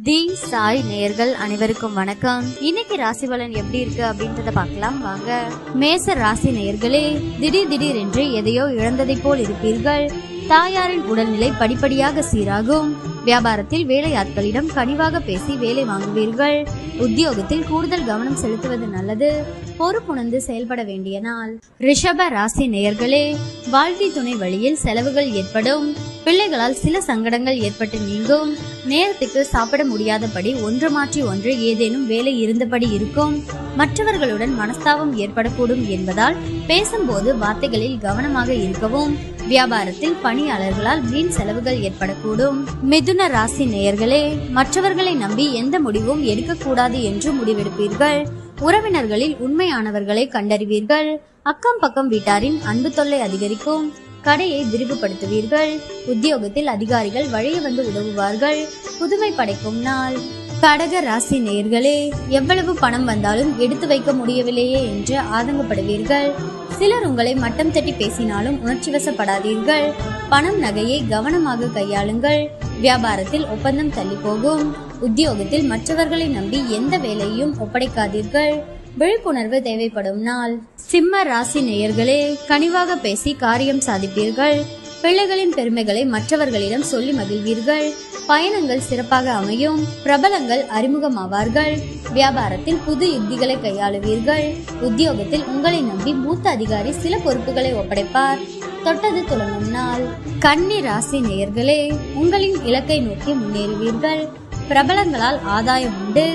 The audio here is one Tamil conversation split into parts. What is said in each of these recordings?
தி சாய் நேயர்கள் அனைவருக்கும் வணக்கம். இன்னைக்கு ராசி பலன் எப்படி இருக்கு அப்படின்றத பார்க்கலாம் வாங்க. மேச ராசி நேயர்களே, திடீரென்று எதையோ இழந்ததை போல் இருப்பீர்கள். தாயாரின் உடல்நிலை படிப்படியாக சீராகும். வியாபாரத்தில் வேலையாட்களிடம் கனிவாக பேசி வேலை வாங்குவீர்கள். உத்தியோகத்தில் கூடுதல் கவனம் செலுத்துவது நல்லது. பொறுப்புணர்ந்து செயல்பட வேண்டிய நாள். ரிஷப ராசி நேயர்களே, வாழ்க்கை துணை வழியில் செலவுகள் ஏற்படும். பிள்ளைகளால் சில சங்கடங்கள் ஏற்பட்டு நீங்கும். நேரத்துக்கு சாப்பிட முடியாதபடி ஒன்று மாற்றி ஒன்று ஏதேனும் வேலை இருந்தபடி இருக்கும். மற்றவர்களுடன் மனஸ்தாபம் ஏற்படக்கூடும் என்பதால் பேசும்போது வார்த்தைகளில் கவனமாக இருக்கவும். வியாபாரத்தில் பணியாளர்களால் வீண் செலவுகள் ஏற்படக்கூடும். மிதுன ராசி நேயர்களே, மற்றவர்களை நம்பி எந்த முடிவும் எடுக்கக்கூடாது என்று முடிவெடுப்பீர்கள். உறவினர்களில் உண்மையானவர்களை கண்டறிவீர்கள். அக்கம் பக்கம் வீட்டாரின் அன்பு தொல்லை அதிகரிக்கும். கடையை விரிவுபடுத்துவீர்கள். உத்தியோகத்தில் அதிகாரிகள் வழிய வந்து உதவுவார்கள். புதுமை படைக்கும் நாள். கடக ராசி நேயர்களே, எவ்வளவு பணம் வந்தாலும் எடுத்து வைக்க முடியவில்லையே என்று ஆதங்கப்படுவீர்கள். சிலர் உங்களை மட்டம் தட்டி பேசினாலும் உணர்ச்சி வசப்படாதீர்கள். பணம் நகையை கவனமாக கையாளுங்கள். வியாபாரத்தில் ஒப்பந்தம் தள்ளி போகும். உத்தியோகத்தில் மற்றவர்களை நம்பி எந்த வேலையும் ஒப்படைக்காதீர்கள். விழிப்புணர்வு தேவைப்படும் நாள். சிம்ம ராசி நேயர்களே, கனிவாக பேசி காரியம் சாதிப்பீர்கள். பிள்ளைகளின் பெருமைகளை மற்றவர்களிடம் சொல்லி மகிழ்வீர்கள். பயணங்கள் சிறப்பாக அமையும். பிரபலங்கள் அறிமுகமாவார்கள். வியாபாரத்தில் புது யுக்திகளை கையாளுவீர்கள். உத்தியோகத்தில் உங்களை நம்பி மூத்த அதிகாரி சில பொறுப்புகளை ஒப்படைப்பார். தொட்டது தொடங்கும் நாள். கன்னி ராசி நேயர்களே, உங்களின் இலக்கை நோக்கி முன்னேறுவீர்கள். பிரபலங்களால் ஆதாயம் உண்டு.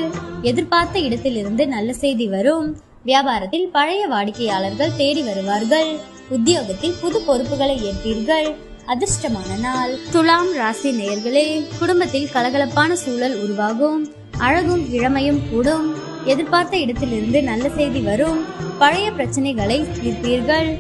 எதிர்பார்த்த இடத்திலிருந்து நல்ல செய்தி வரும். வியாபாரத்தில் பழைய வாடிக்கையாளர்கள் தேடி வருவார்கள். உத்தியோகத்தில் புது பொறுப்புகளை ஏற்பீர்கள். அதிர்ஷ்டமான நாள். துலாம் ராசி நேயர்களே, குடும்பத்தில் கலகலப்பான சூழல் உருவாகும். அழகும் இளமையும் கூடும். எதிர்பார்த்த இடத்திலிருந்து நல்ல செய்தி வரும். பழைய பிரச்சனைகளை தீர்ப்பீர்கள்.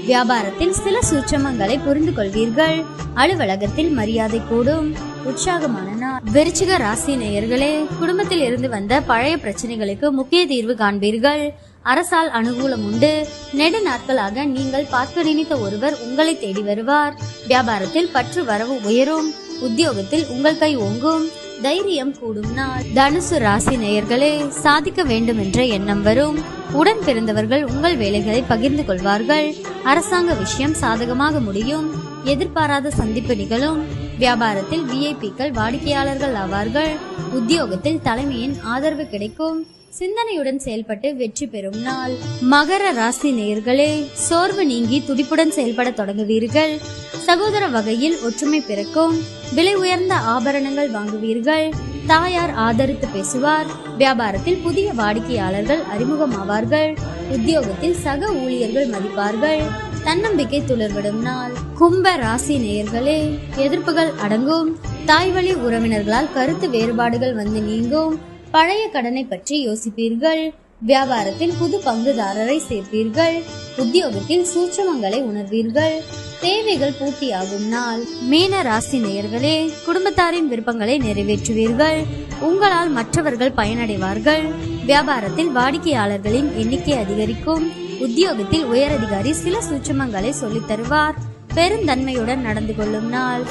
வியாபாரத்தில் சில சூட்சமங்களை புரிந்து கொள்வீர்கள். அலுவலகத்தில் மரியாதை கூடும். உற்சாகமான நாள். விருச்சிக ராசி நேயர்களே, குடும்பத்தில் இருந்து வந்த பழைய பிரச்சனைகளுக்கு முக்கிய தீர்வு காண்பீர்கள். அரசால் அனுகூலம் உண்டு. நெடு நாட்களாக நீங்கள் பார்க்க நினைத்த ஒருவர் உங்களை தேடி வருவார். வியாபாரத்தில் பற்று வரவு உயரும். உத்தியோகத்தில் உங்கள் கை ஓங்கும். தைரியம் கூடும் நாள். தனுசு ராசி நேயர்களே, சாதிக்க வேண்டும் என்ற எண்ணம் வரும். உடன் பிறந்தவர்கள் உங்கள் வேலைகளை பகிர்ந்து கொள்வார்கள். அரசாங்க விஷயம் சாதகமாக முடியும். எதிர்பாராத சந்திப்பு நிகழும். வியாபாரத்தில் விஐபிக்கள் வாடிக்கையாளர்கள் ஆவார்கள். உத்தியோகத்தில் தலைமையின் ஆதரவு கிடைக்கும். சிந்தனையுடன் செயல்பட்டு வெற்றி பெறும் நாள். மகர ராசி நேயர்களே, சோர்வு நீங்கி துடிப்புடன் செயல்பட தொடங்குவீர்கள். சகோதர வகையில் ஒற்றுமை பிறக்கும். விலை உயர்ந்த ஆபரணங்கள் வாங்குவீர்கள். தாயார் ஆதரித்து பேசுவார். வியாபாரத்தில் புதிய வாடிக்கையாளர்கள் அறிமுகமாவார்கள். உத்தியோகத்தில் சக ஊழியர்கள் மதிப்பார்கள். தன்னம்பிக்கை துளிர்விடும் நாள். கும்ப ராசி நேயர்களே, எதிர்ப்புகள் அடங்கும். தாய்வழி உறவினர்களால் கருத்து வேறுபாடுகள் வந்து நீங்கும். பழைய கடனை பற்றி யோசிப்பீர்கள். வியாபாரத்தில் புது பங்குதாரரை சேர்ப்பீர்கள். உத்தியோகத்தில் சூட்சமங்களை உணர்வீர்கள். தேவைகள் பூர்த்தியாகும் நாள். மீன ராசி நேயர்களே, குடும்பத்தாரின் விருப்பங்களை நிறைவேற்றுவீர்கள். உங்களால் மற்றவர்கள் பயனடைவார்கள். வியாபாரத்தில் வாடிக்கையாளர்களின் எண்ணிக்கை அதிகரிக்கும். உத்தியோகத்தில் உயரதிகாரி சில சூட்சமங்களை சொல்லித் தருவார். பெருந்தன்மையுடன் நடந்து கொள்ளும் நாள்.